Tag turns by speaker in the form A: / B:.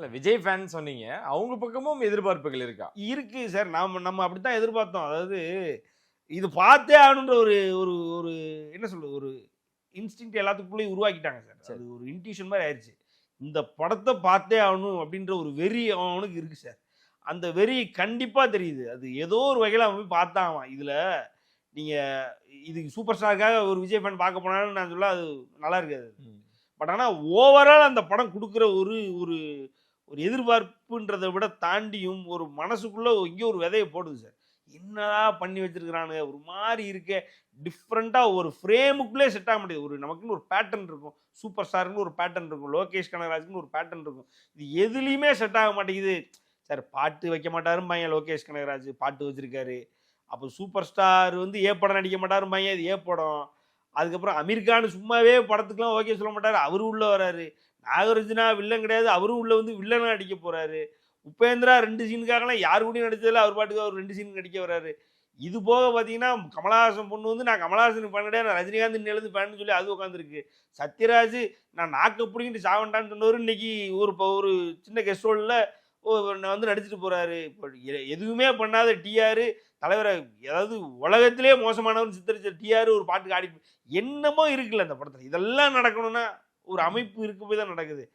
A: இல்ல விஜய் ஃபேன் சொன்னீங்க. அவங்க பக்கமும் எதிர்பார்ப்புகள் இருக்கா?
B: இருக்கு சார். நம்ம அப்படித்தான் எதிர்பார்த்தோம். அதாவது இது பார்த்தே ஆகணுன்ற ஒரு ஒரு ஒரு என்ன சொல்றது? ஒரு இன்ஸ்டிங்க்ட் எல்லாத்துக்குள்ளயும் உருவாக்கிட்டாங்க சார்.
A: சரி.
B: அது ஒரு இன்ட்யூஷன் மாரி ஆயிருச்சு. இந்த படத்த பார்த்தே ஆகணும் அப்படின்ற ஒரு வெறி அவனுக்கு இருக்கு சார். அந்த வெறி கண்டிப்பா தெரியுது. அது ஏதோ ஒரு வகையில அவன் போய் பார்த்தான் ஆவான். இதுல நீங்க இதுக்கு சூப்பர் ஸ்டாருக்காக ஒரு விஜய் ஃபேன் பார்க்க போனான்னு நான் சொல்ல அது நல்லா இருக்காது.
A: ம்.
B: பட் ஆனா ஓவரால் அந்த படம் குடுக்குற ஒரு ஒரு ஒரு எதிர்பார்ப்புன்றத விட தாண்டியும் ஒரு மனசுக்குள்ள எங்கேயோ ஒரு விதைய போடுது சார். என்னடா பண்ணி வச்சிருக்கிறானுங்க. ஒரு மாரி இருக்கே. டிஃபரண்டா ஒரு ஃப்ரேமுக்குள்ளே செட் ஆக மாட்டேங்குது. ஒரு நமக்குன்னு ஒரு பேட்டர்ன் இருக்கும். சூப்பர் ஸ்டார்ன்னு ஒரு பேட்டர்ன் இருக்கும். லோகேஷ் கனகராஜ்ன்னு ஒரு பேட்டர்ன் இருக்கும். இது எதுலயுமே செட் ஆக மாட்டேங்குது. சார் பாட்டு வைக்க மாட்டாரும்பாய்ங்க லோகேஷ் கனகராஜ். பாட்டு வச்சிருக்காரு. அப்போ சூப்பர் ஸ்டார் வந்து ஏ படம் நடிக்க மாட்டாரும்பாய்ங்க. இது ஏ படம். அதுக்கப்புறம் அமீர் கான் சும்மாவே படத்துக்குலாம் ஓகே சொல்ல மாட்டாரு. அவரு உள்ள வராரு. நாகார்ஜுனா வில்லன் கிடையாது. அவரும் உள்ள வந்து வில்லனா நடிக்க போறாரு. உபேந்திரா 2 சீனுக்காகலாம் யார் கூடயும் நடிச்சதில்ல. அவர் பாட்டுக்கு அவர் 2 சீன் நடிக்க வராரு. இது போக பார்த்தீங்கன்னா, கமலஹாசன் பொண்ணு வந்து நான் கமலஹாசனுக்கு ஃபேன் கிடையாது. நான் ரஜினிகாந்த் இன்னையிலேருந்து ஃபேன்னு சொல்லி அது உட்காந்துருக்கு. சத்யராஜ் நான் நாக்க புடுங்கிட்டு சாவண்டான்னு சொன்னவரு இன்னைக்கு ஒரு சின்ன கெஸ்ட் ரோல்ல வந்து நடிச்சுட்டு போறாரு. இப்போ எதுவுமே பண்ணாத டிஆர் தலைவர அதாவது உலகத்திலேயே மோசமானவர்னு சித்தரிச்ச டிஆர் ஒரு பாட்டுக்கு ஆடி என்னமோ இருக்குல்ல அந்த படத்துல. இதெல்லாம் நடக்கணும்னா ஒரு அமைப்பு இருக்க போய் தான் நடக்குது.